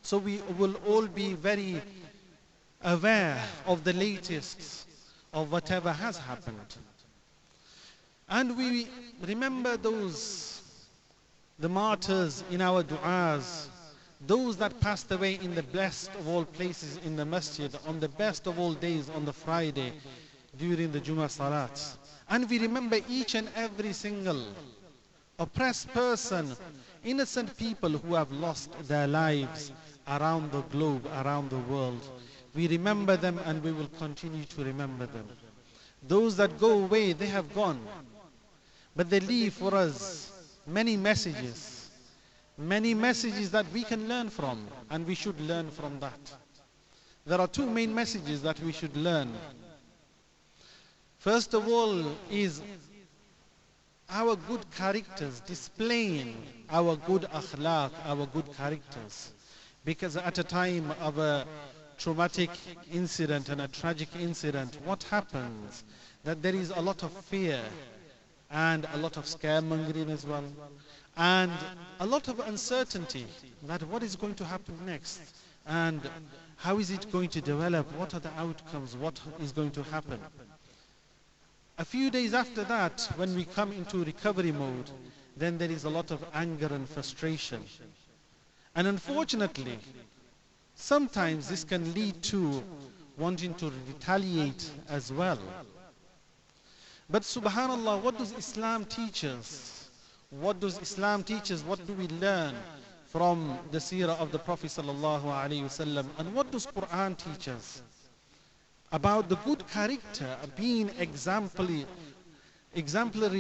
So we will all be very aware of the latest of whatever has happened. And we remember the martyrs in our du'as, those that passed away in the blessed of all places in the masjid, on the best of all days, on the Friday, during the Jummah Salats. And we remember each and every single oppressed person, innocent people who have lost their lives around the globe, around the world. We remember them and we will continue to remember them. Those that go away, they have gone. But they leave for us many messages that we can learn from, and we should learn from that. There are two main messages that we should learn. First of all is our good characters, displaying our good akhlaq, our good characters. Because at a time of a traumatic incident and a tragic incident, what happens? That there is a lot of fear and a lot of scaremongering as well, and a lot of uncertainty that what is going to happen next, and how is it going to develop, what are the outcomes, what is going to happen. A few days after that, when we come into recovery mode, then there is a lot of anger and frustration. And unfortunately, sometimes this can lead to wanting to retaliate as well. But subhanallah, what does Islam teach us? What does Islam teach us? What do we learn from the seerah of the Prophet sallallahu alaihi wasallam? And what does Quran teach us? About the good character, being exemplary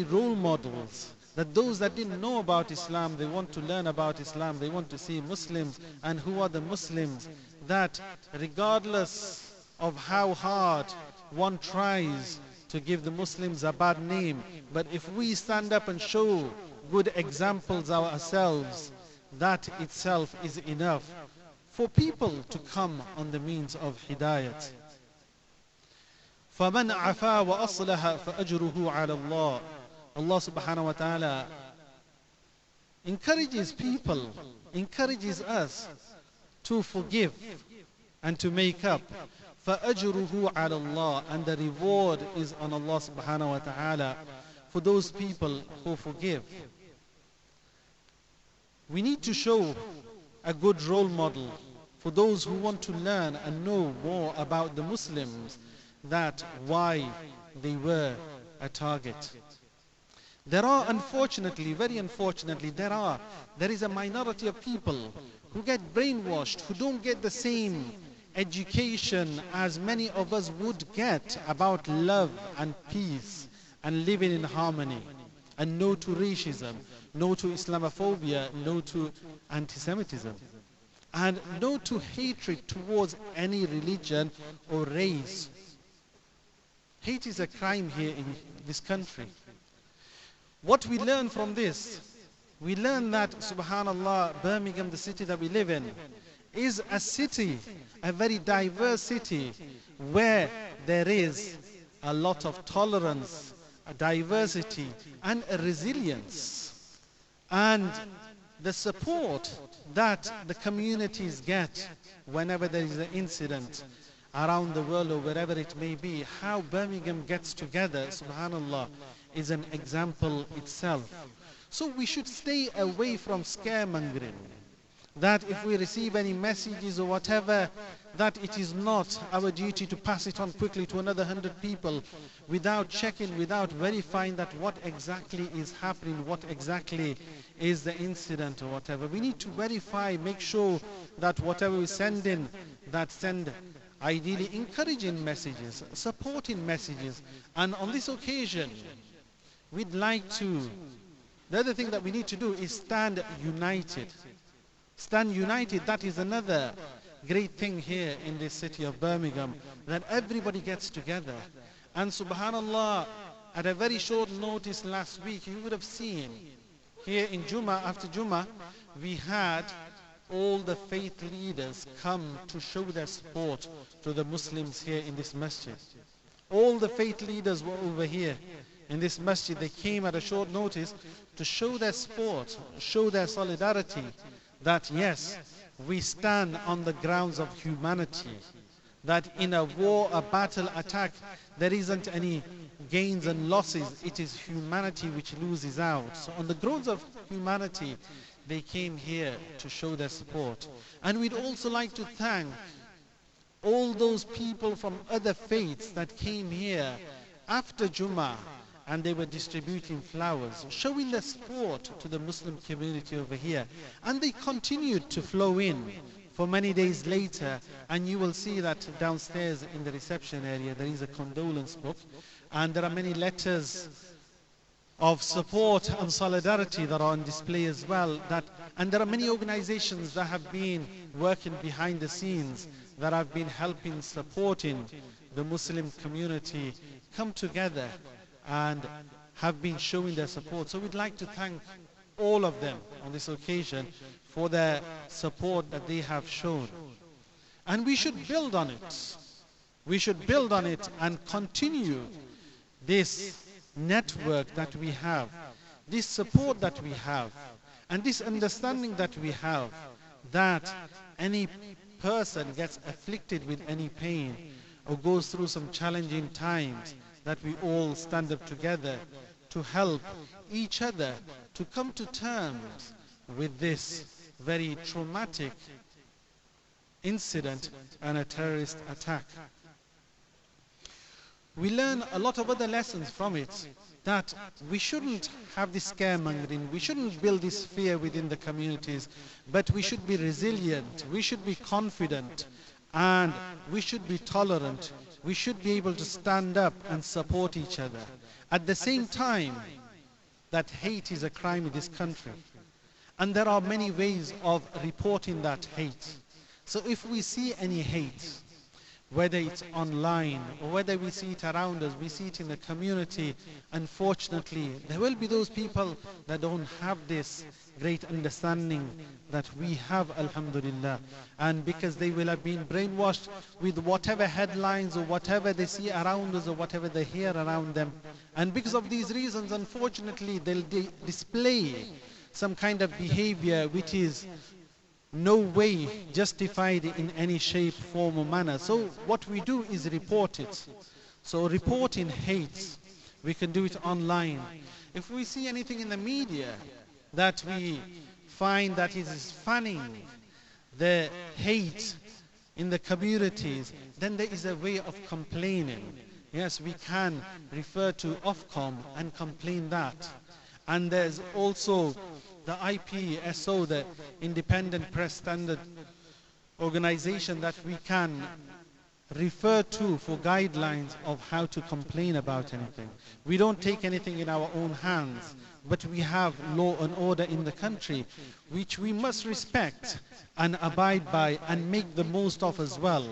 role models, that those that didn't know about Islam, they want to learn about Islam, they want to see Muslims, and who are the Muslims, that regardless of how hard one tries to give the Muslims a bad name, but if we stand up and show good examples ourselves, that itself is enough for people to come on the means of hidayat. فَمَنْ عَفَى وَأَصْلَحَ فَأَجْرُهُ عَلَى اللَّهِ. Allah subhanahu wa ta'ala encourages people, encourages us to forgive and to make up. فَأَجْرُهُ عَلَى اللَّهِ. And the reward is on Allah subhanahu wa ta'ala for those people who forgive. We need to show a good role model for those who want to learn and know more about the Muslims, that why they were a target. There are, unfortunately, very unfortunately, there is a minority of people who get brainwashed, who don't get the same education as many of us would get about love and peace and living in harmony, and no to racism, no to Islamophobia, no to anti-Semitism, and no to hatred towards any religion or race. Hate is a crime here in this country. What we learn from this, we learn that, subhanallah, Birmingham, the city that we live in, is a city, a very diverse city, where there is a lot of tolerance, a diversity, and a resilience. And the support that the communities get whenever there is an incident around the world or wherever it may be, how Birmingham gets together, subhanallah, is an example itself. So we should stay away from scaremongering, that if we receive any messages or whatever, that it is not our duty to pass it on quickly to another 100 people without checking, without verifying that what exactly is happening, what exactly is the incident or whatever. We need to verify, make sure that whatever we send in, that send ideally encouraging messages, supporting messages. And on this occasion, we'd like to, the other thing that we need to do is stand united. Stand united, that is another great thing here in this city of Birmingham, that everybody gets together. And subhanallah, at a very short notice last week, you would have seen here in Jummah, after Jummah, we had all the faith leaders come to show their support to the Muslims here in this masjid. All the faith leaders were over here in this masjid. They came at a short notice to show their support, show their solidarity, that yes, we stand on the grounds of humanity, that in a war, a battle, attack, there isn't any gains and losses. It is humanity which loses out. So on the grounds of humanity, they came here to show their support. And we'd also like to thank all those people from other faiths that came here after Jummah, and they were distributing flowers, showing their support to the Muslim community over here. And they continued to flow in for many days later, and you will see that downstairs in the reception area there is a condolence book, and there are many letters of support and solidarity that are on display as well. And there are many organizations that have been working behind the scenes, that have been helping, supporting the Muslim community come together and have been showing their support. So we'd like to thank all of them on this occasion for their support that they have shown. And we should build on it. We should build on it and continue this network that we have, this support that we have, and this understanding that we have, that any person gets afflicted with any pain or goes through some challenging times, that we all stand up together to help each other to come to terms with this very traumatic incident and a terrorist attack. We learn a lot of other lessons from it, that we shouldn't have this scaremongering, we shouldn't build this fear within the communities, but we should be resilient, we should be confident, and we should be tolerant. We should be able to stand up and support each other. At the same time, that hate is a crime in this country. And there are many ways of reporting that hate. So if we see any hate, whether it's online or whether we see it around us, we see it in the community, unfortunately, there will be those people that don't have this great understanding that we have, alhamdulillah. And because they will have been brainwashed with whatever headlines or whatever they see around us or whatever they hear around them. And because of these reasons, unfortunately, they'll display some kind of behavior which is no way justified in any shape, form or manner. So what we do is report it. So reporting hate, we can do it online. If we see anything in the media that we find that it is fanning the hate in the communities, then there is a way of complaining. Yes, we can refer to Ofcom and complain that. And there's also the IPSO, the Independent Press Standard Organization, that we can refer to for guidelines of how to complain about anything. We don't take anything in our own hands, but we have law and order in the country, which we must respect and abide by and make the most of as well.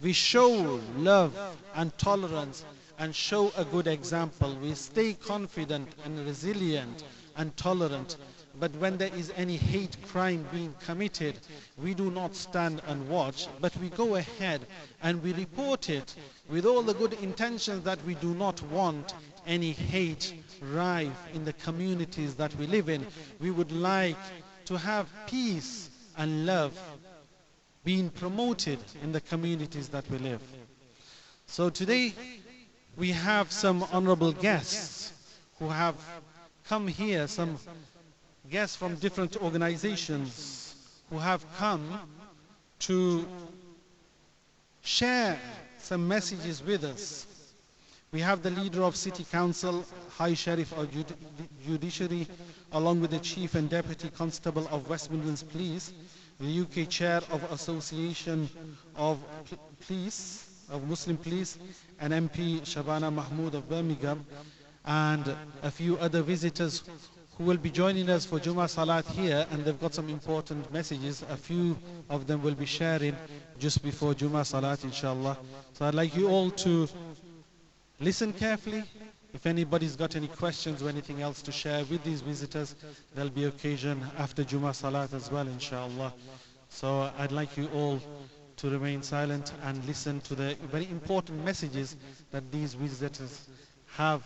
We show love and tolerance and show a good example. We stay confident and resilient and tolerant. But when there is any hate crime being committed, we do not stand and watch, but we go ahead and we report it with all the good intentions that we do not want any hate rife in the communities that we live in. We would like to have peace and love being promoted in the communities that we live. So today we have some honorable guests who have come here, some guests from different organizations who have come to share some messages with us. We have the leader of City Council, High Sheriff of Judiciary, along with the Chief and Deputy Constable of West Midlands Police, the UK Chair of Association of Police, of Muslim Police, and MP Shabana Mahmood of Birmingham, and a few other visitors who will be joining us for Jummah Salat here, and they've got some important messages. A few of them will be sharing just before Jummah Salat, inshallah. So I'd like you all to listen carefully. If anybody's got any questions or anything else to share with these visitors, there'll be occasion after Jummah Salat as well, inshallah. So I'd like you all to remain silent and listen to the very important messages that these visitors have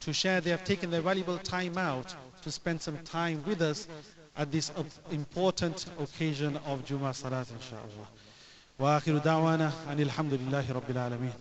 to share. They have taken their valuable time out to spend some time with us at this important occasion of Jummah Salat, inshallah. Wa akhiru da'wana anil hamdulillahi rabbil alameen.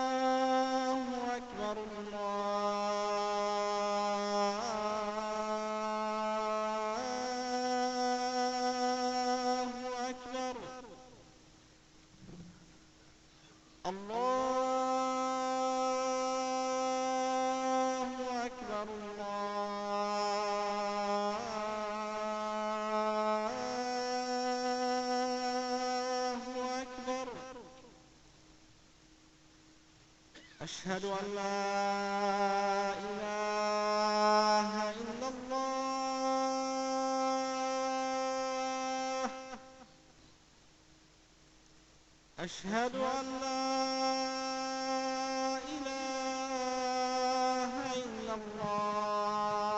الله أكبر الله أكبر الله أكبر الله أكبر أشهد أن لا إله إلا الله أشهد أن لا إله إلا الله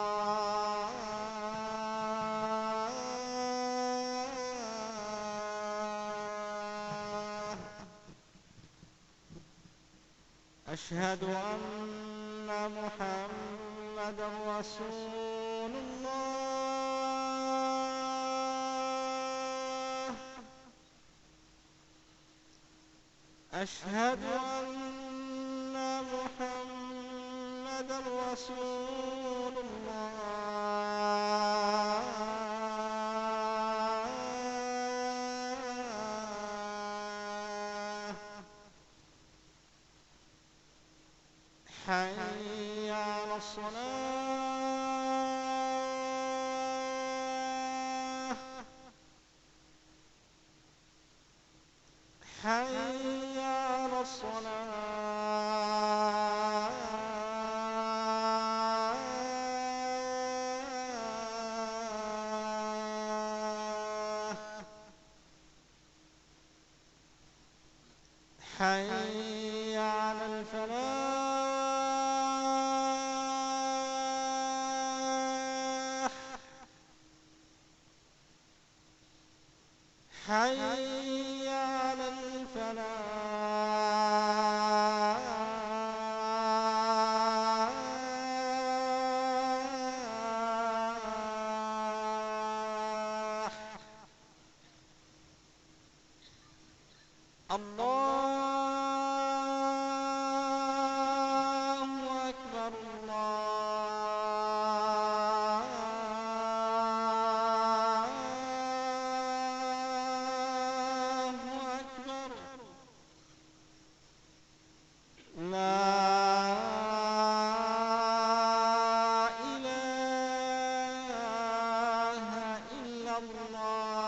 أشهد أن محمدا رسول الله أشهد أن محمدا رسول الله حي على الصلاة حي على الصلاة حي على الفلاح حي على الفلاح الله أكبر الله أكبر لا إله إلا الله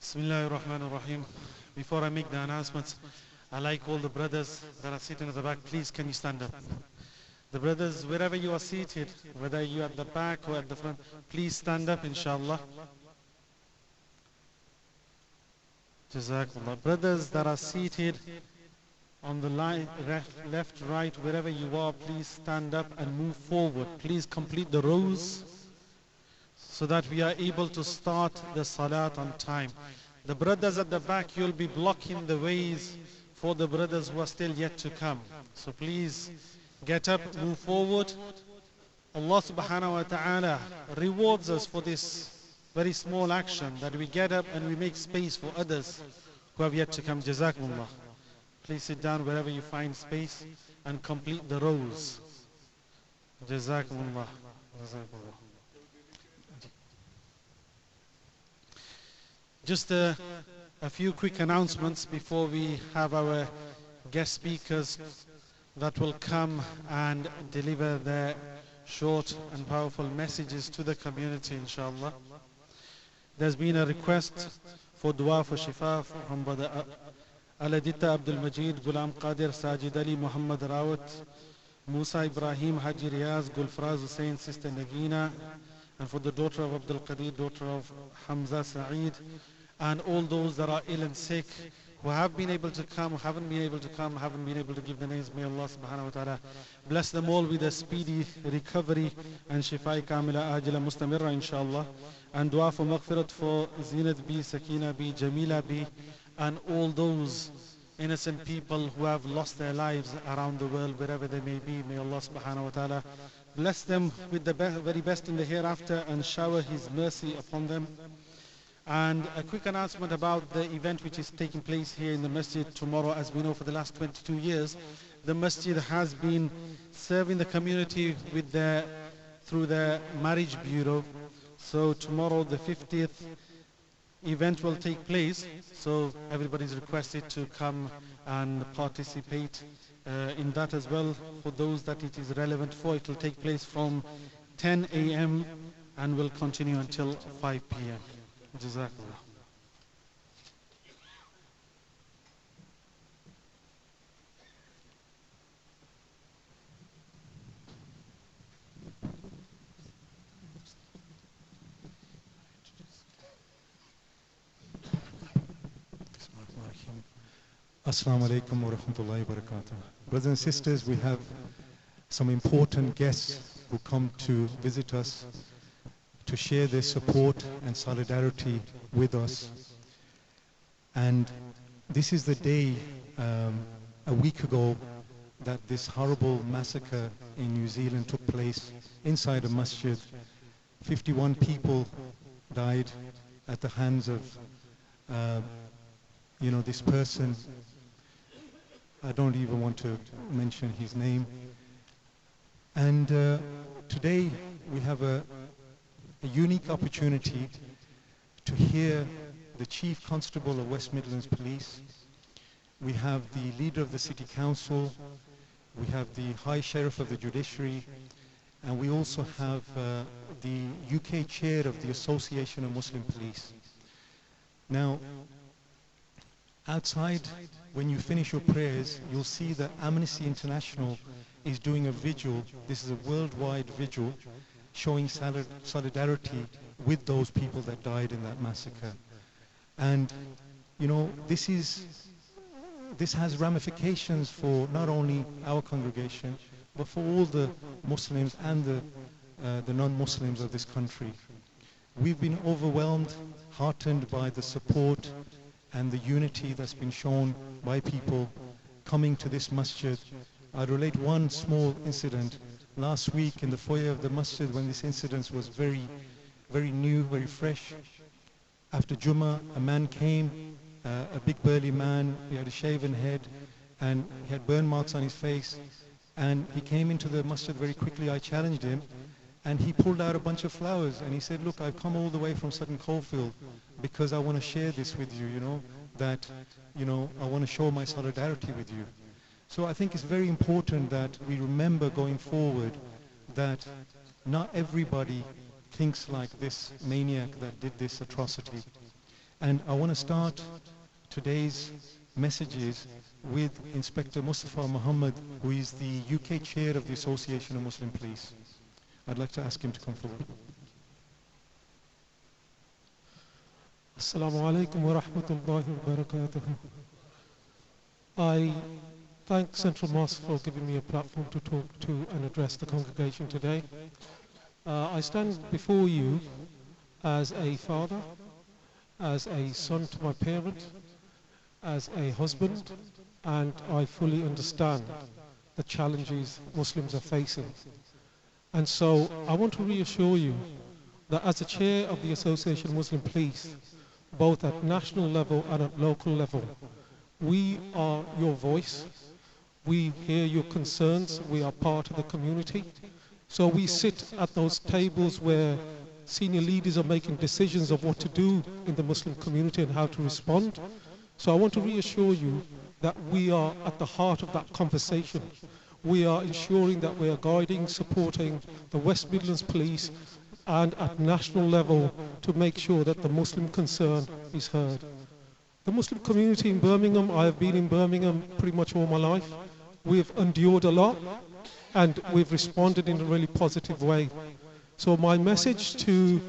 Bismillahir Rahmanir Rahim. Before I make the announcements, I like all the brothers that are sitting at the back, please can you stand up? The brothers, wherever you are seated, whether you are at the back or at the front, please stand up, inshallah. Jazakallah. Brothers that are seated on the line, left, right, wherever you are, please stand up and move forward. Please complete the rows so that we are able to start the salat on time. The brothers at the back, you'll be blocking the ways for the brothers who are still yet to come. So please get up, move forward. Allah subhanahu wa ta'ala rewards us for this very small action, that we get up and we make space for others who have yet to come. Jazakumullah. Please sit down wherever you find space and complete the rows. Jazakumullah. Jazakumullah. Just a few quick announcements before we have our guest speakers that will come and deliver their short and powerful messages to the community, inshallah. There's been a request for dua for shifa from Brother Aladita Abdul Majid, Ghulam Qadir, Sajid Ali, Muhammad Rawat, Musa Ibrahim, Haji Riaz, Gulfraz Hussain, Sister Nagina, and for the daughter of Abdul Qadir, daughter of Hamza Saeed, and all those that are ill and sick, who have been able to come, who haven't been able to come, haven't been able to give the names. May Allah subhanahu wa ta'ala bless them all with a speedy recovery and shifai kamila ajila mustamirra, inshallah. And dua for maghfirat for Zinat B, Sakina B, Jamila B, and all those innocent people who have lost their lives around the world, wherever they may be. May Allah subhanahu wa ta'ala bless them with the very best in the hereafter and shower His mercy upon them. And a quick announcement about the event which is taking place here in the masjid tomorrow. As we know, for the last 22 years, the masjid has been serving the community with through the marriage bureau. So tomorrow, the 50th event will take place. So everybody is requested to come and participate in that as well. For those that it is relevant for, it will take place from 10 a.m. and will continue until 5 p.m. Jazakallah. Assalamu alaikum wa rahmatullahi wa barakatuh. Brothers and sisters, we have some important guests who come to visit us to share their support and solidarity with us. And this is the day, a week ago, that this horrible massacre in New Zealand took place inside a masjid. 51 people died at the hands of, this person. I don't even want to mention his name. And today we have a unique opportunity to hear the Chief Constable of West Midlands Police. We have the leader of the City Council, we have the High Sheriff of the Judiciary, and we also have the UK Chair of the Association of Muslim Police. Now, outside, when you finish your prayers, you'll see that Amnesty International is doing a vigil. This is a worldwide vigil showing solidarity with those people that died in that massacre. And this has ramifications for not only our congregation, but for all the Muslims and the non-Muslims of this country. We've been overwhelmed, heartened by the support and the unity that's been shown by people coming to this masjid. I'll relate one small incident. Last week in the foyer of the masjid, when this incident was very, very new, very fresh, after Jummah, a man came, a big burly man, he had a shaven head, and he had burn marks on his face, and he came into the masjid very quickly. I challenged him, and he pulled out a bunch of flowers, and he said, look, I've come all the way from Sutton Coldfield because I want to share this with you, I want to show my solidarity with you. So I think it's very important that we remember going forward that not everybody thinks like this maniac that did this atrocity. And I want to start today's messages with Inspector Mustafa Muhammad, who is the UK chair of the Association of Muslim Police. I'd like to ask him to come forward. Assalamu alaikum wa rahmatullahi wa barakatuh. I thank Central Mosque for giving me a platform to talk to and address the congregation today. I stand before you as a father, as a son to my parent, as a husband, and I fully understand the challenges Muslims are facing. And so I want to reassure you that as the chair of the Association of Muslim Police, both at national level and at local level, we are your voice. We hear your concerns. We are part of the community. So we sit at those tables where senior leaders are making decisions of what to do in the Muslim community and how to respond. So I want to reassure you that we are at the heart of that conversation. We are ensuring that we are guiding, supporting the West Midlands Police and at national level to make sure that the Muslim concern is heard. The Muslim community in Birmingham, I have been in Birmingham pretty much all my life. We've endured a lot and we've responded in a really positive way. So my message to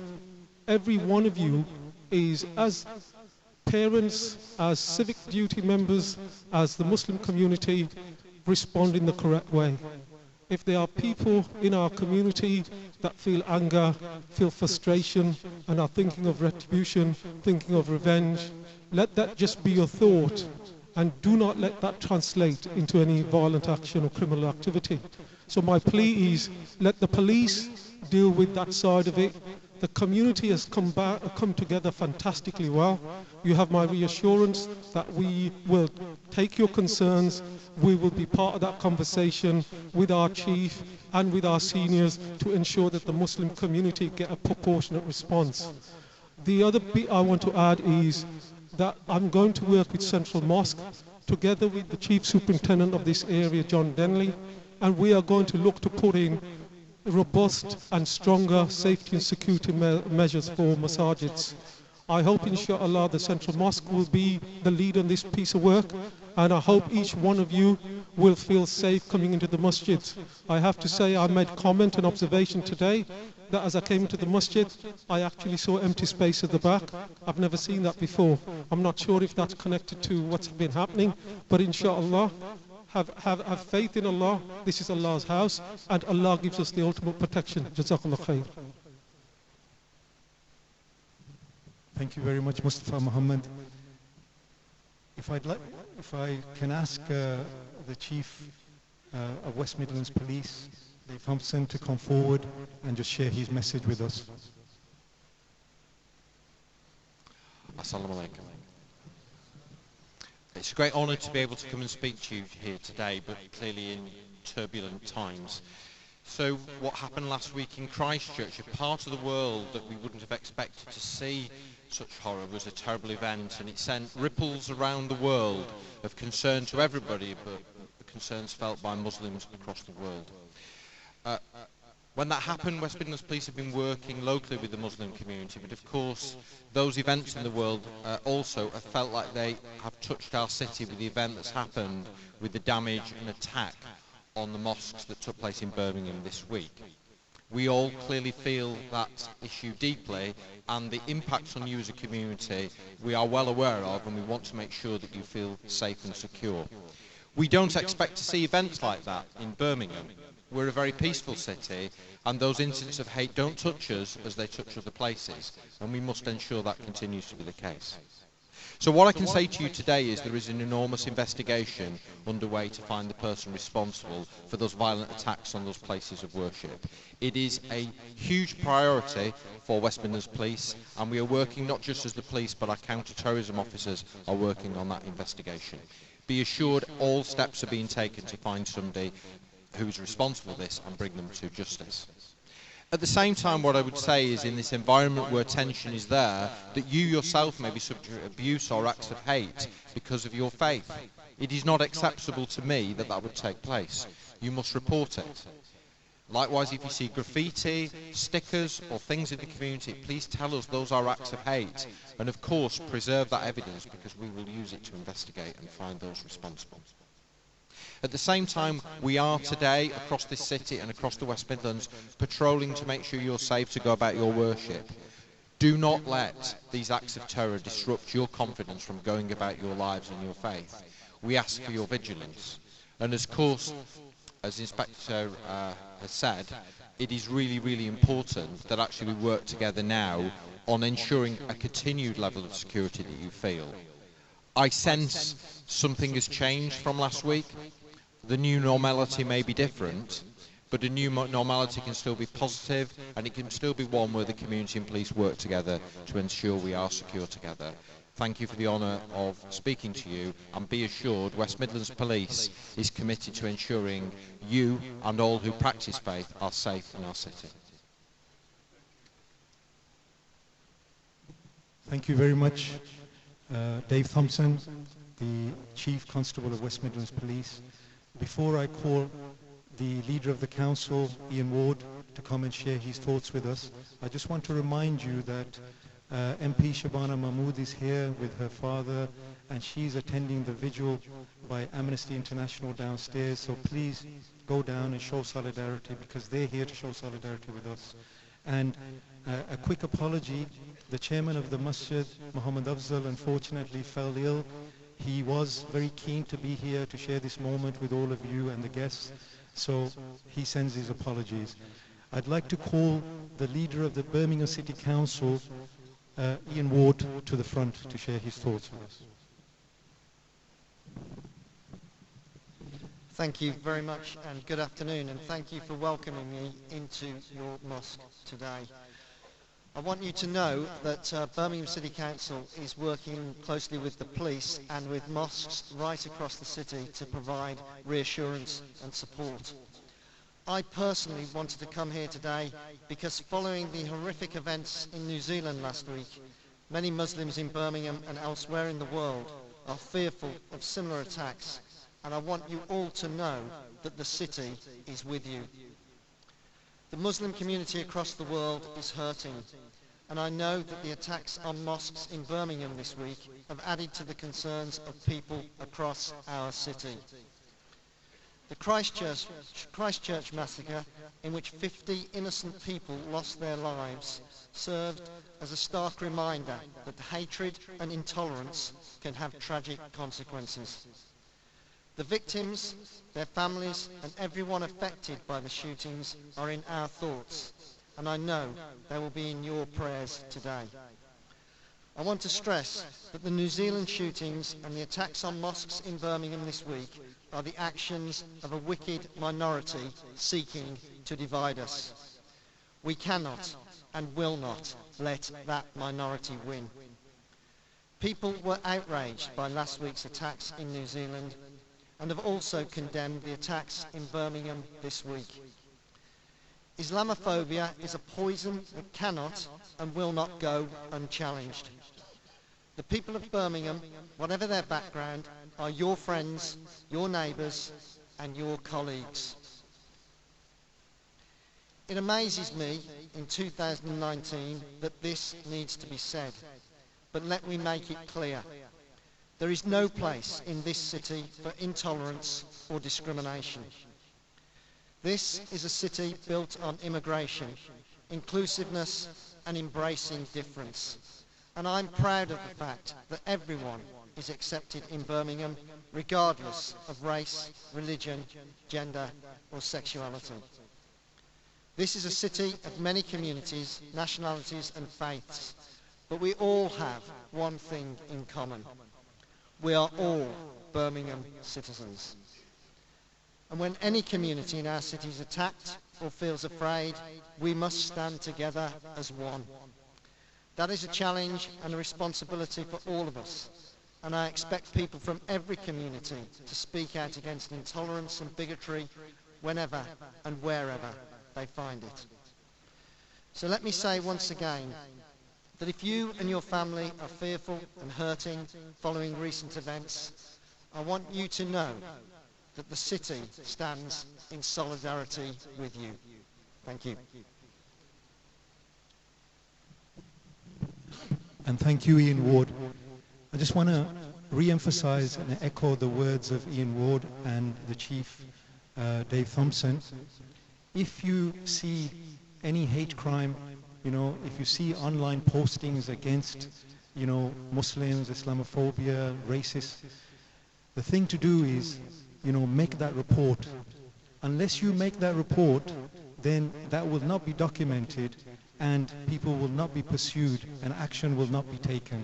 every one of you is, as parents, as civic duty members, as the Muslim community, respond in the correct way. If there are people in our community that feel anger, feel frustration, and are thinking of retribution, thinking of revenge, let that just be your thought, and do not let that translate into any violent action or criminal activity. So my plea is, let the police deal with that side of it. The community has come together fantastically well. You have my reassurance that we will take your concerns. We will be part of that conversation with our chief and with our seniors to ensure that the Muslim community get a proportionate response. The other bit I want to add is that I'm going to work with Central Mosque together with the Chief Superintendent of this area, John Denley, and we are going to look to put in robust and stronger safety and security measures for masajids. I hope inshallah the Central Mosque will be the lead on this piece of work, and I hope each one of you will feel safe coming into the masjid. I have to say, I made comment and observation today that as I came into the masjid, I actually saw empty space at the back. I've never seen that before. I'm not sure if that's connected to what's been happening, but inshallah, have faith in Allah. This is Allah's house, and Allah gives us the ultimate protection. Jazakallah khair. Thank you very much, Mustafa Muhammad. If I can ask the Chief of West Midlands Police, Dave Thompson, to come forward and just share his message with us. Assalamu alaikum. It's a great honour to be able to come and speak to you here today, but clearly in turbulent times. So what happened last week in Christchurch, a part of the world that we wouldn't have expected to see such horror, was a terrible event, and it sent ripples around the world of concern to everybody, but the concerns felt by Muslims across the world. When that happened, West Midlands Police have been working locally with the Muslim community, but of course those events in the world also have felt like they have touched our city with the event that's happened with the damage and attack on the mosques that took place in Birmingham this week. We all clearly feel that issue deeply, and the impacts on you as a community we are well aware of, and we want to make sure that you feel safe and secure. We don't expect to see events like that in Birmingham. We're a very peaceful city, and those incidents of hate don't touch us as they touch other places, and we must ensure that continues to be the case. So what I can say to you today is there is an enormous investigation underway to find the person responsible for those violent attacks on those places of worship. It is a huge priority for West Midlands Police, and we are working not just as the police, but our counter-terrorism officers are working on that investigation. Be assured all steps are being taken to find somebody who is responsible for this and bring them to justice. At the same time, what I would say is, in this environment where tension is there, that you yourself may be subject to abuse or acts of hate because of your faith. It is not acceptable to me that that would take place. You must report it. Likewise, if you see graffiti, stickers or things in the community, please tell us those are acts of hate, and of course preserve that evidence, because we will use it to investigate and find those responsible. At the same time, we are today across this city and across the West Midlands patrolling to make sure you're safe to go about your worship. Do not let these acts of terror disrupt your confidence from going about your lives and your faith. We ask for your vigilance. And of course, as Inspector has said, it is really, really important that actually we work together now on ensuring a continued level of security that you feel. I sense something has changed from last week. The new normality may be different, but a new normality can still be positive, and it can still be one where the community and police work together to ensure we are secure together. Thank you for the honour of speaking to you, and be assured West Midlands Police is committed to ensuring you and all who practice faith are safe in our city. Thank you very much, Dave Thompson, the Chief Constable of West Midlands Police. Before I call the Leader of the Council, Ian Ward, to come and share his thoughts with us, I just want to remind you that MP Shabana Mahmood is here with her father, and she's attending the vigil by Amnesty International downstairs, so please go down and show solidarity, because they're here to show solidarity with us. And a quick apology, the chairman of the Masjid, Muhammad Afzal, unfortunately fell ill. He was very keen to be here to share this moment with all of you and the guests, so he sends his apologies. I'd like to call the leader of the Birmingham City Council, Ian Ward, to the front to share his thoughts with us. Thank you very much, and good afternoon, and thank you for welcoming me into your mosque today. I want you to know that Birmingham City Council is working closely with the police and with mosques right across the city to provide reassurance and support. I personally wanted to come here today because following the horrific events in New Zealand last week, many Muslims in Birmingham and elsewhere in the world are fearful of similar attacks, and I want you all to know that the city is with you. The Muslim community across the world is hurting, and I know that the attacks on mosques in Birmingham this week have added to the concerns of people across our city. The Christchurch massacre, in which 50 innocent people lost their lives, served as a stark reminder that hatred and intolerance can have tragic consequences. The victims, their families, and everyone affected by the shootings are in our thoughts, and I know they will be in your prayers today. I want to stress that the New Zealand shootings and the attacks on mosques in Birmingham this week are the actions of a wicked minority seeking to divide us. We cannot and will not let that minority win. People were outraged by last week's attacks in New Zealand and have also condemned the attacks in Birmingham this week. Islamophobia is a poison that cannot and will not go unchallenged. The people of Birmingham, whatever their background, are your friends, your neighbours, and your colleagues. It amazes me in 2019 that this needs to be said, but let me make it clear. There is no place in this city for intolerance or discrimination. This is a city built on immigration, inclusiveness, and embracing difference. And I'm proud of the fact that everyone is accepted in Birmingham, regardless of race, religion, gender, or sexuality. This is a city of many communities, nationalities, and faiths, but we all have one thing in common. We are all Birmingham citizens. And when any community in our city is attacked or feels afraid, we must stand together as one. That is a challenge and a responsibility for all of us, and I expect people from every community to speak out against intolerance and bigotry whenever and wherever they find it. So let me say once again that if you and your family are fearful and hurting following recent events, I want you to know that the city stands in solidarity with you. Thank you. And thank you, Ian Ward. I just want to re-emphasize and echo the words of Ian Ward and the Chief, Dave Thompson. If you see any hate crime, if you see online postings against, Muslims, Islamophobia, racists, the thing to do is, make that report. Unless you make that report, then that will not be documented and people will not be pursued and action will not be taken.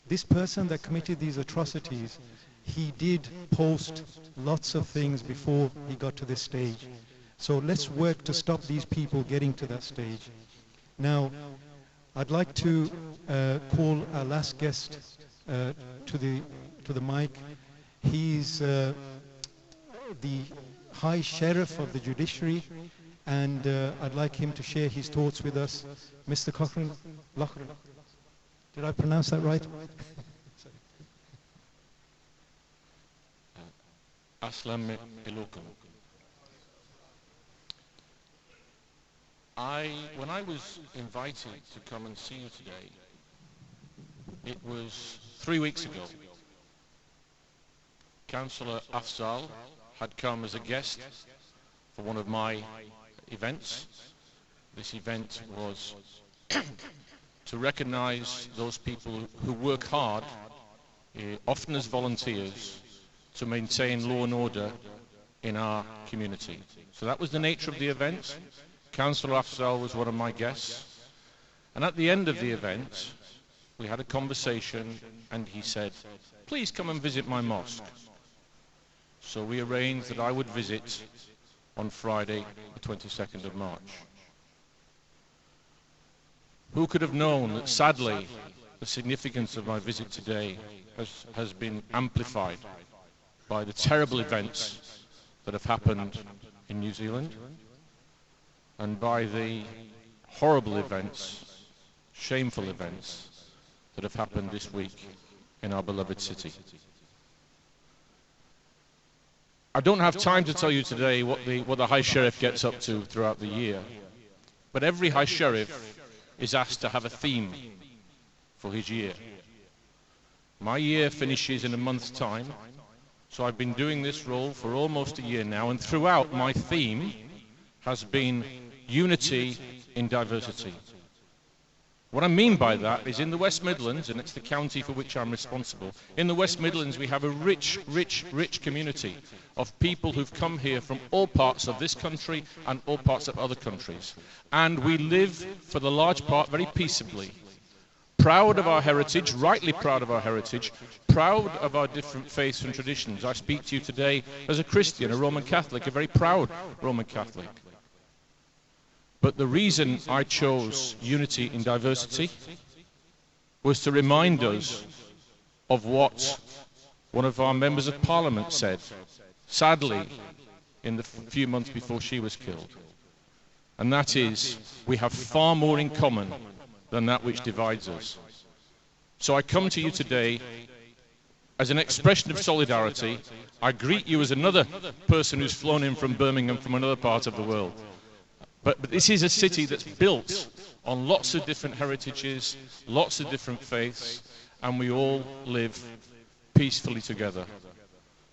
This person that committed these atrocities, he did post lots of things before he got to this stage. So let's work to stop these people getting to that stage. Now, I'd like to call our last guest to the mic. He's the High Sheriff of the Judiciary, and I'd like him to share his thoughts with us. Mr. Cochran, did I pronounce that right? Assalamu alaikum. When I was invited to come and see you today, it was 3 weeks ago. Councillor Afzal had come as a guest for one of my events. This event was to recognise those people who work hard, often as volunteers, to maintain law and order in our community. So that was the nature of the event. Councillor Afzal was one of my guests. And at the end of the event, we had a conversation and he said, please come and visit my mosque. So we arranged that I would visit on Friday, the 22nd of March. Who could have known that sadly the significance of my visit today has been amplified by the terrible events that have happened in New Zealand and by the horrible events, shameful events that have happened this week in our beloved city. I don't have time to tell you today what the High Sheriff gets up to throughout the year, but every High Sheriff is asked to have a theme for his year. My year finishes in a month's time, so I've been doing this role for almost a year now, and throughout my theme has been unity in diversity. What I mean by that is in the West Midlands, and it's the county for which I'm responsible, in the West Midlands we have a rich community of people who've come here from all parts of this country and all parts of other countries. And we live, for the large part, very peaceably. Proud of our heritage, rightly proud of our heritage, proud of our different faiths and traditions. I speak to you today as a Christian, a Roman Catholic, a very proud Roman Catholic. But the reason I chose unity in diversity was to remind us of what one of our members of Parliament said, sadly, in the few months before she was killed. And that is, we have far more in common than that which divides us. So I come to you today as an expression of solidarity. I greet you as another person who's flown in from Birmingham from another part of the world. But this is a city that's built on lots of different heritages, lots of different faiths, and we all live peacefully together.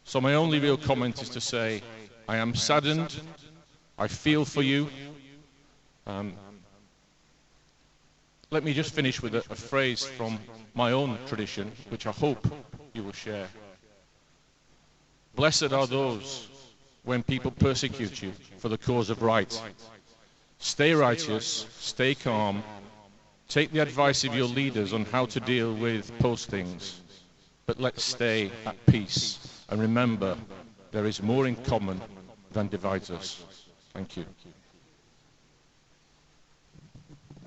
So my only real comment is to say, I am saddened, I feel for you. Let me just finish with a phrase from my own tradition, which I hope you will share. Blessed are those when people persecute you for the cause of right. Stay righteous, stay calm, take the advice of your leaders on how to deal with postings, but let's stay at peace and remember there is more in common than divides us. Thank you.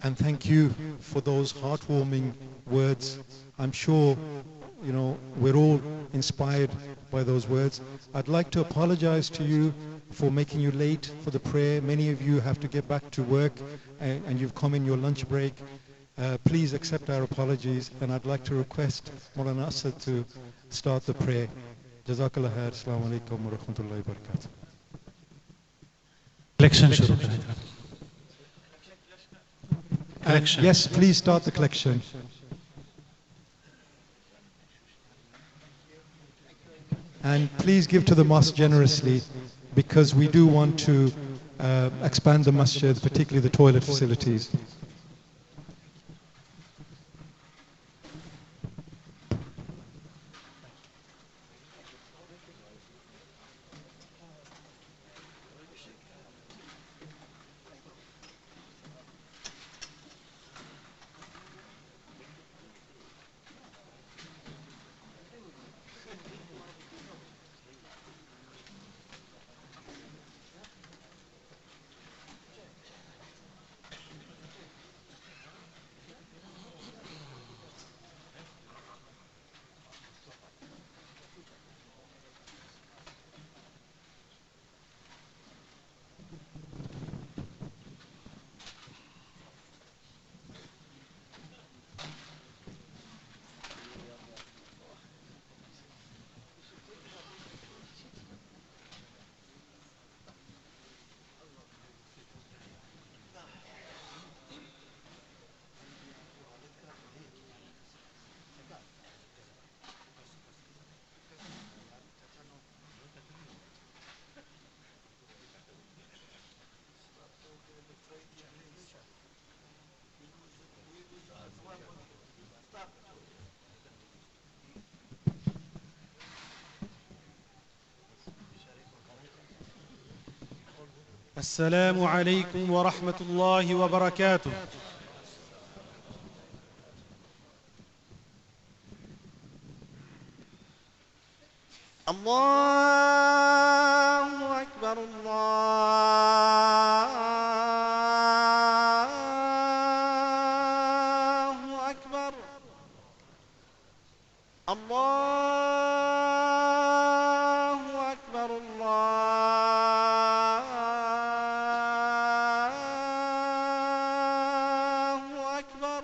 And thank you for those heartwarming words. I'm sure, we're all inspired by those words. I'd like to apologize to you for making you late for the prayer. Many of you have to get back to work and you've come in your lunch break. Please accept our apologies, and I'd like to request Maulana Asad to start the prayer. Jazakallah khair. Assalamu alaikum wa rahmatullahi wa barakatuh. Election शुरू करें। collection. Yes, please start the collection. And please give to the mosque generously, because we do want to expand the masjid, particularly the toilet facilities. السلام عليكم ورحمة الله وبركاته. الله أكبر الله أكبر الله أكبر الله أكبر.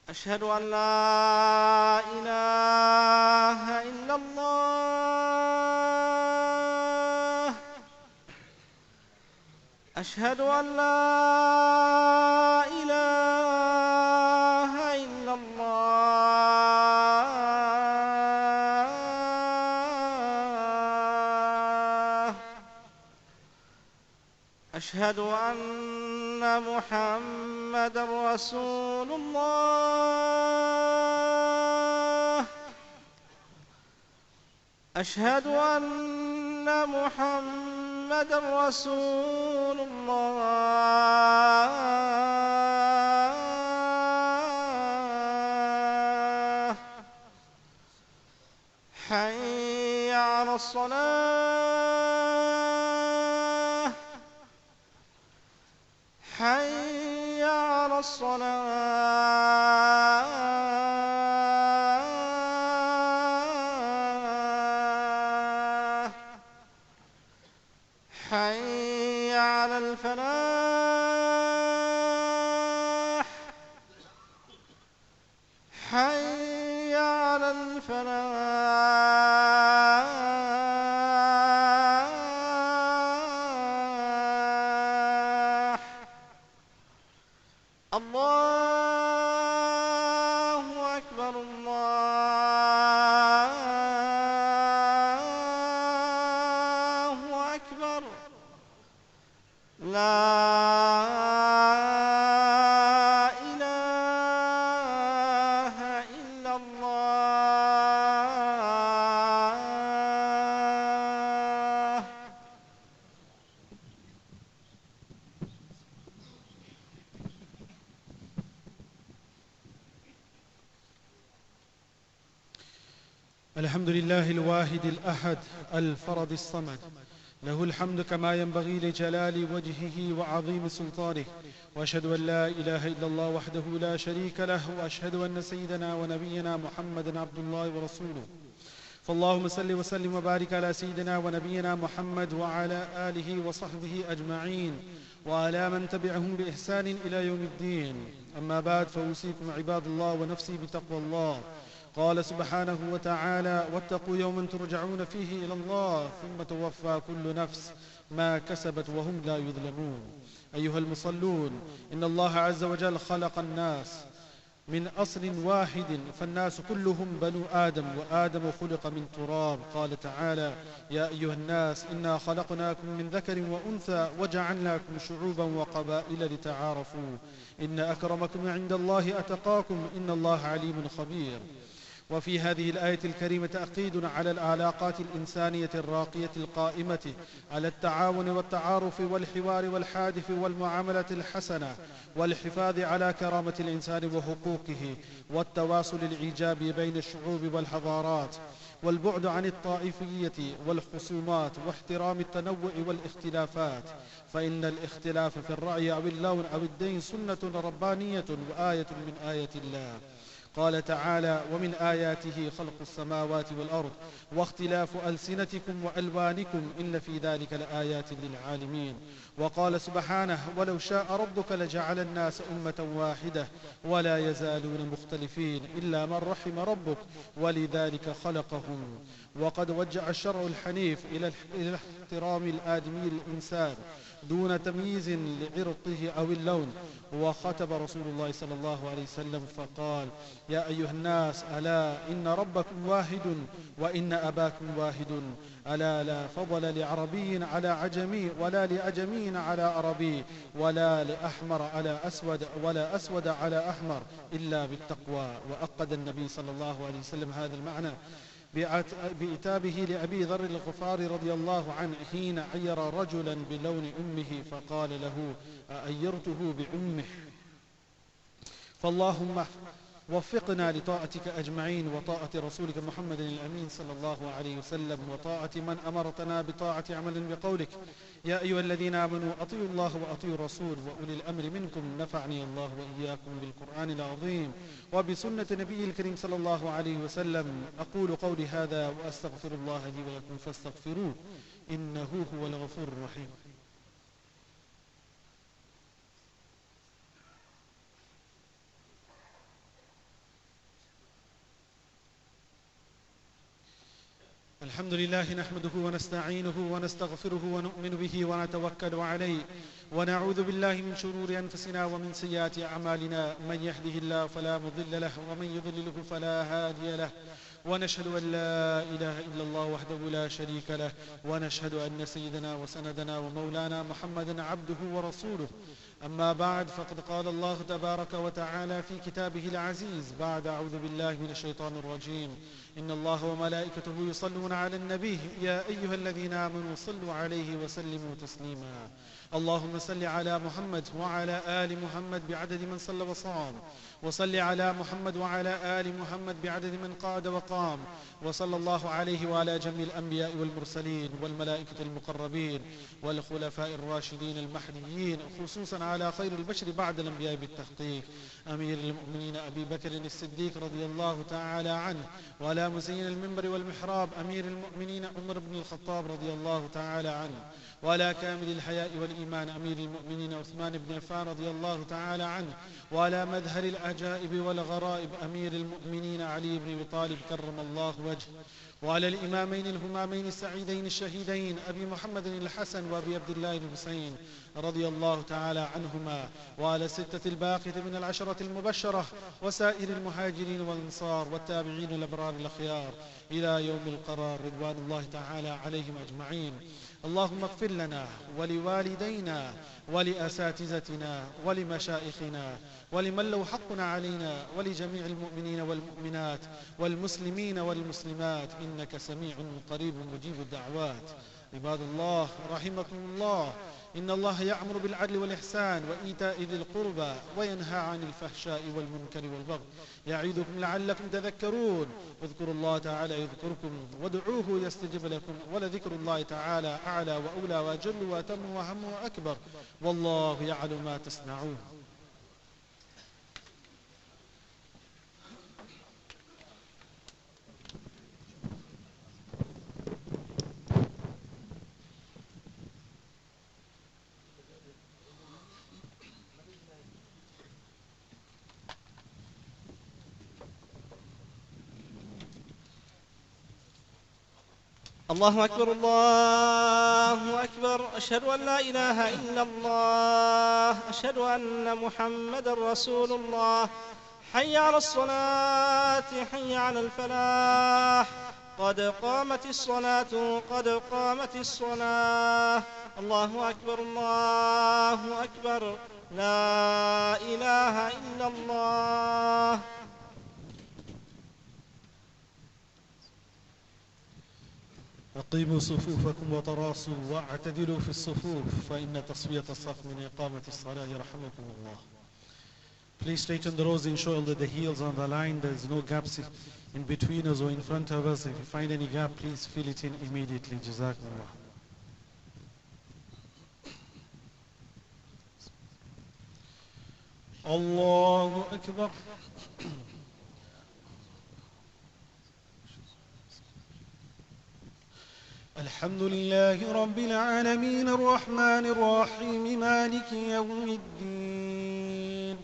أشهد أن لا إله إلا الله. أشهد أن لا إله إلا الله. أشهد أن محمدًا رسول الله. أشهد أن محمدًا رسول الله. حي على الصلاة. حي على الصلاة. حي على الفلاح. حي على الفلاح. الله أكبر الله أكبر. لا إله إلا الله. الحمد لله الواحد الأحد الفرد الصمد، له الحمد كما ينبغي لجلال وجهه وعظيم سلطانه، وأشهد أن لا إله إلا الله وحده لا شريك له، وأشهد أن سيدنا ونبينا محمدا عبد الله ورسوله. فاللهم صل وسلم وبارك على سيدنا ونبينا محمد وعلى آله وصحبه أجمعين وعلى من تبعهم بإحسان إلى يوم الدين. أما بعد، فأوصيكم عباد الله ونفسي بتقوى الله. قال سبحانه وتعالى: واتقوا يوما ترجعون فيه إلى الله ثم توفى كل نفس ما كسبت وهم لا يظلمون. أيها المصلون، إن الله عز وجل خلق الناس من أصل واحد، فالناس كلهم بنو آدم، وآدم خلق من تراب. قال تعالى: يا أيها الناس إنا خلقناكم من ذكر وأنثى وجعلناكم شعوبا وقبائل لتعارفوا إن أكرمكم عند الله أتقاكم إن الله عليم خبير. وفي هذه الآية الكريمة تأكيد على العلاقات الإنسانية الراقية القائمة على التعاون والتعارف والحوار والحادث والمعاملة الحسنة والحفاظ على كرامة الإنسان وحقوقه والتواصل الإيجابي بين الشعوب والحضارات والبعد عن الطائفية والخصومات واحترام التنوع والاختلافات، فإن الاختلاف في الرأي أو اللون أو الدين سنة ربانية وآية من آيات الله. قال تعالى: ومن آياته خلق السماوات والأرض واختلاف ألسنتكم وألوانكم إن في ذلك لآيات للعالمين. وقال سبحانه: ولو شاء ربك لجعل الناس أمة واحدة ولا يزالون مختلفين إلا من رحم ربك ولذلك خلقهم. وقد وجه الشرع الحنيف إلى احترام الآدمي الإنسان دون تمييز لعرقه أو اللون. وخطب رسول الله صلى الله عليه وسلم فقال: يا أيها الناس ألا إن ربكم واحد وإن أباكم واحد، ألا لا فضل لعربي على عجمي ولا لعجمي على عربي ولا لأحمر على أسود ولا أسود على أحمر إلا بالتقوى. وأقد النبي صلى الله عليه وسلم هذا المعنى بإتابه لأبي ذر الغفاري رضي الله عنه حين عير رجلا بلون أمه فقال له: أعيرته بأمه. فاللهم وفقنا لطاعتك أجمعين وطاعة رسولك محمد الأمين صلى الله عليه وسلم وطاعة من أمرتنا بطاعة عمل بقولك. يا أيها الذين آمنوا أطيعوا الله وأطيعوا الرسول وأولي الأمر منكم، نفعني الله وإياكم بالقرآن العظيم وبسنة نبي الكريم صلى الله عليه وسلم. أقول قولي هذا وأستغفر الله لي ولكم فاستغفروه إنه هو الغفور الرحيم. الحمد لله نحمده ونستعينه ونستغفره ونؤمن به ونتوكل عليه ونعوذ بالله من شرور أنفسنا ومن سيئات أعمالنا، من يهده الله فلا مضل له ومن يضلله فلا هادي له، ونشهد أن لا إله إلا الله وحده لا شريك له، ونشهد أن سيدنا وسندنا ومولانا محمدا عبده ورسوله. أما بعد، فقد قال الله تبارك وتعالى في كتابه العزيز بعد أعوذ بالله من الشيطان الرجيم: إن الله وملائكته يصلون على النبي يا أيها الذين آمنوا صلوا عليه وسلموا تسليما. اللهم صل على محمد وعلى آل محمد بعدد من صلى وصام، وصل على محمد وعلى آل محمد بعدد من قعد وقام، وصلى الله عليه وعلى جميع الأنبياء والمرسلين والملائكة المقربين والخلفاء الراشدين المهديين، خصوصا على خير البشر بعد الأنبياء بالتحقيق أمير المؤمنين أبي بكر الصديق رضي الله تعالى عنه، وعلى مزين المنبر والمحراب أمير المؤمنين عمر بن الخطاب رضي الله تعالى عنه، وعلى كامل الحياء والإيمان أمير المؤمنين عثمان بن عفان رضي الله تعالى عنه، وعلى مظهر العجائب والغرائب أمير المؤمنين علي بن أبي طالب كرم الله وجهه، وعلى الإمامين الهمامين السعيدين الشهيدين أبي محمد الحسن وأبي عبد الله الحسين رضي الله تعالى عنهما، وعلى الستة الباقية من العشرة المبشرة وسائر المهاجرين والأنصار والتابعين الأبرار الأخيار إلى يوم القرار رضوان الله تعالى عليهم أجمعين. اللهم اغفر لنا ولوالدينا ولأساتذتنا ولمشائخنا ولمن له حق علينا ولجميع المؤمنين والمؤمنات والمسلمين والمسلمات إنك سميع قريب مجيب الدعوات. عباد الله رحمكم الله، إن الله يأمر بالعدل والإحسان وإيتاء ذي القربى وينهى عن الفحشاء والمنكر والبغي يعظكم لعلكم تذكرون. اذكروا الله تعالى يذكركم وادعوه يستجب لكم، ولذكر الله تعالى أعلى وأولى وأجل وأتم وأهم وأكبر، والله يعلم ما تصنعون. الله أكبر الله أكبر. أشهد أن لا إله إلا الله. أشهد أن محمدا رسول الله. حي على الصلاة حي على الفلاح. قد قامت الصلاة قد قامت الصلاة. الله أكبر الله أكبر. لا إله إلا الله. أقيموا صفوفكم وتراصوا واعتدلوا في الصفوف فإن تصفية الصف من إقامة الصلاة يرحمكم الله. Please straighten the rows, ensure that the heels on the line, there is no gaps in between us or in front of us. If you find any gap, please fill it in immediately. Jazakumullah. Allahu Akbar. الحمد لله رب العالمين الرحمن الرحيم مالك يوم الدين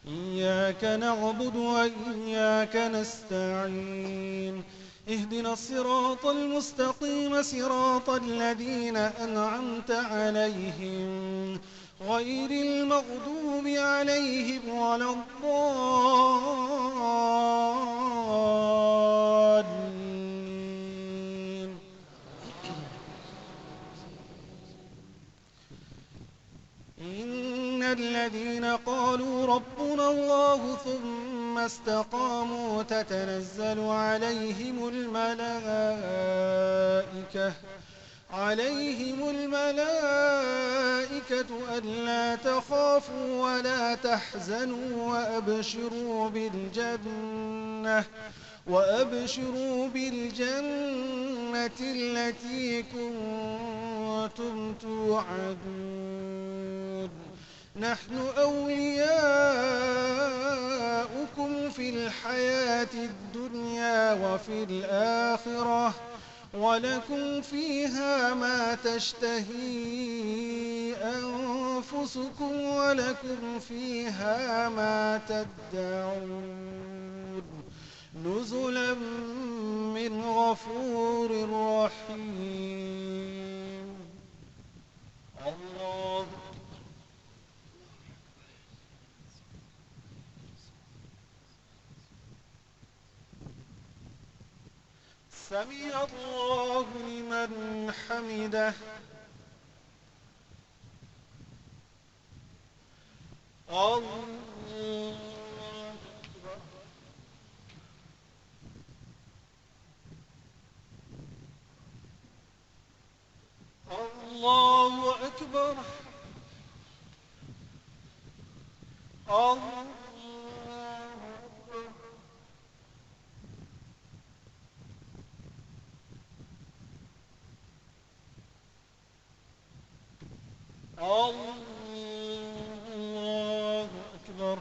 إياك نعبد وإياك نستعين اهدنا الصراط المستقيم صراط الذين أنعمت عليهم غير المغضوب عليهم ولا الضالين. إن الذين قالوا ربنا الله ثم استقاموا تتنزل عليهم الملائكة ألا تخافوا ولا تحزنوا وأبشروا بالجنة التي كنتم توعدون. نحن أولياؤكم في الحياة الدنيا وفي الآخرة ولكم فيها ما تشتهي أنفسكم ولكم فيها ما تدعون نزلا من غفور رحيم. الله سمع الله لمن حمده. الله أكبر. الله أكبر.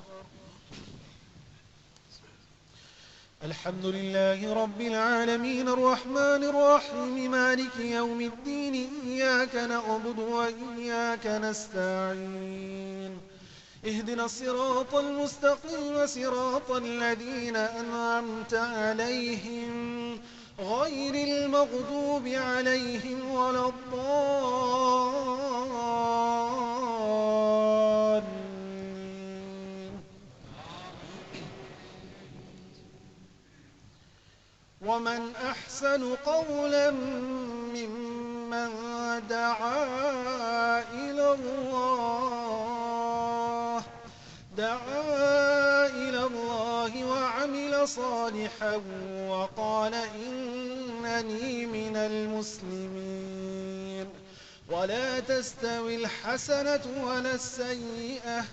الحمد لله رب العالمين الرحمن الرحيم مالك يوم الدين إياك نعبد وإياك نستعين اهدنا الصراط المستقيم صراط الذين أنعمت عليهم غير المغضوب عليهم ولا الضالين. ومن أحسن قولا ممن دعا إلى الله وعمل صالحا وقال إنني من المسلمين. ولا تستوي الحسنة ولا السيئة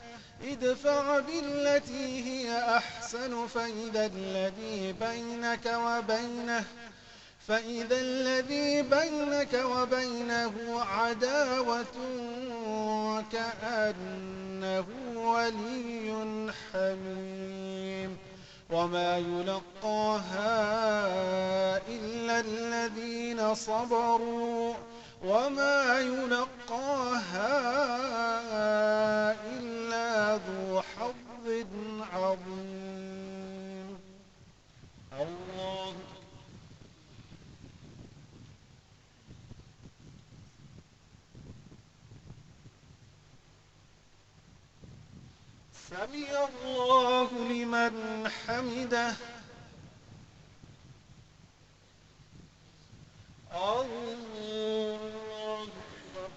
ادفع بالتي هي أحسن فإذا الذي بينك وبينه عداوة كأنه ولي حميم. وما يلقاها إلا الذين صبروا وما يلقاها إلا ذو حظ عظيم. الله سمع الله لمن حمده الله أكبر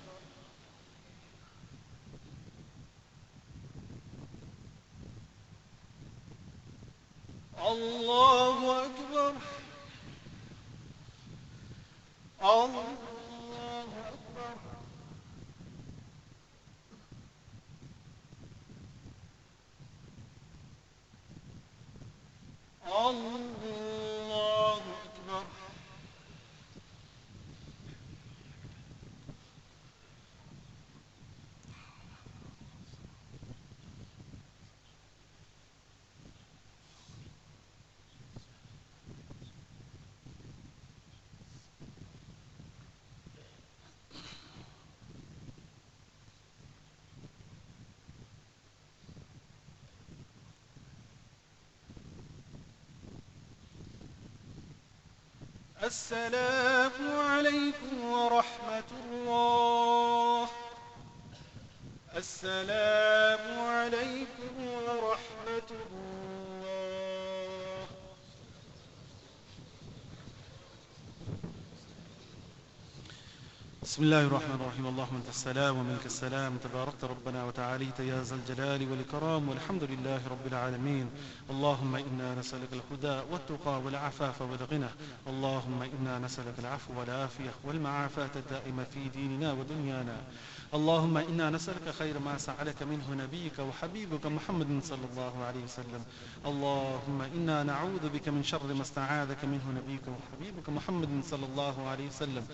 الله أكبر الله أكبر الله أكبر السلام عليكم ورحمة الله السلام عليكم ورحمة الله بسم الله الرحمن الرحيم اللهم أنت السلام ومنك السلام تباركت ربنا وتعاليت يا ذا الجلال والإكرام والحمد لله رب العالمين اللهم إنا نسألك الهدى والتقى والعفاف والغنى اللهم إنا نسألك العفو والعافية والمعافاة الدائمة في ديننا ودنيانا اللهم إنا نسألك خير ما سألك منه نبيك وحبيبك محمد صلى الله عليه وسلم اللهم إنا نعوذ بك من شر ما استعاذك منه نبيك وحبيبك محمد صلى الله عليه وسلم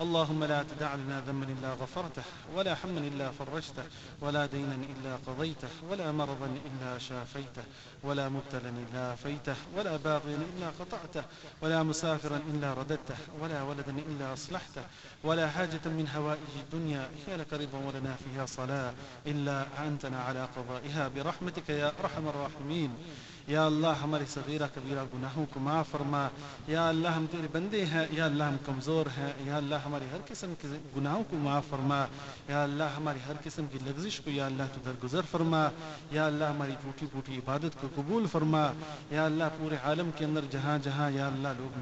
اللهم لا تدع لنا ذنبا إلا غفرته ولا حما إلا فرجته ولا دينا إلا قضيته ولا مرضا إلا شافيته ولا مبتلا إلا عافيته ولا باغيا إلا قطعته ولا مسافرا إلا رددته ولا ولدا إلا أصلحته ولا حاجة من هوائج الدنيا هي لك رضا ولنا فيها صلاة إلا أعنتنا على قضائها برحمتك يا أرحم الراحمين या अल्लाह हमारे सगीरा कबीरा गुनाहों को माफ़ फरमा या अल्लाह हम तेरे बंदे हैं या अल्लाह हम कमज़ोर हैं या अल्लाह हमारे हर किस्म के गुनाहों को माफ़ फरमा या अल्लाह हमारी हर किस्म की लग्जिश को या अल्लाह तू दरगुजर फरमा या अल्लाह हमारी टूटी फूटी इबादत को कबूल फरमा या अल्लाह पूरे आलम के अंदर जहाँ जहाँ या अल्लाह लोग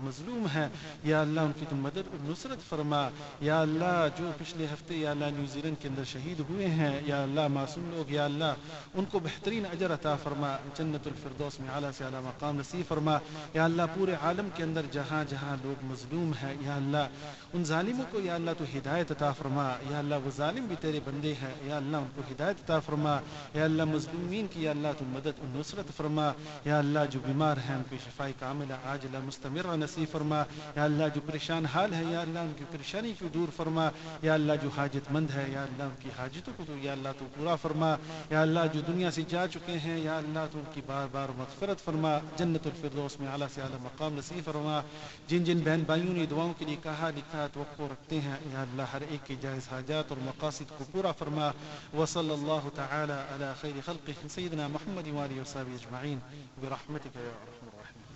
मजलूम हैं या अल्लाह उनकी तुम मदद और नुसरत फरमा या अल्लाह जो पिछले हफ्ते या अल्लाह न्यूजीलैंड के अंदर शहीद हुए हैं या अल्लाह मासूम लोग या अल्लाह उनको बेहतरीन अजर अता फरमा जन्नत फिरदौस में आला से आला मकाम नसीब फरमा या अल्लाह पूरे आलम के अंदर जहाँ जहाँ लोग मजलूम हैं या अल्लाह उन जालिमों को या अल्लाह तो हिदायत अता फरमा या अल्लाह वो जालिम भी तेरे बंदे हैं या अल्लाह उनको हिदायत अता फरमा या अल्लाह मजलूमीन की या अल्लाह तो मदद और नुसरत फरमा या अल्लाह जो बीमार हैं उनकी शिफाई कामिला आजिला मुस्तमिरा नसीब फरमा या अल्लाह जो परेशान हाल है या अल्लाह उनकी परेशानी को दूर फरमा या अल्लाह जो हाजतमंद है या अल्लाह उनकी हाजतों को तो या अल्लाह तो पूरा फरमा या अल्लाह जो दुनिया से जा चुके हैं या अल्लाह तो उनकी बार बार मग़फ़िरत फरमा जन्नतुल फिरदौस में आला से आला मकाम नसीब फरमा जिन जिन बहन भाइयों ने दुआओं के लिए कहा लिखा तवक्को रखते हैं या अल्लाह हर एक की जायज़ हाजात और मक़ासिद को पूरा फरमा व सल्लल्लाहु तआला अला खैरि खल्क़िहि सय्यिदिना मुहम्मद व आलिहि व सहबिहि अजमईन बिरहमतिका या अरहमर राहिमीन।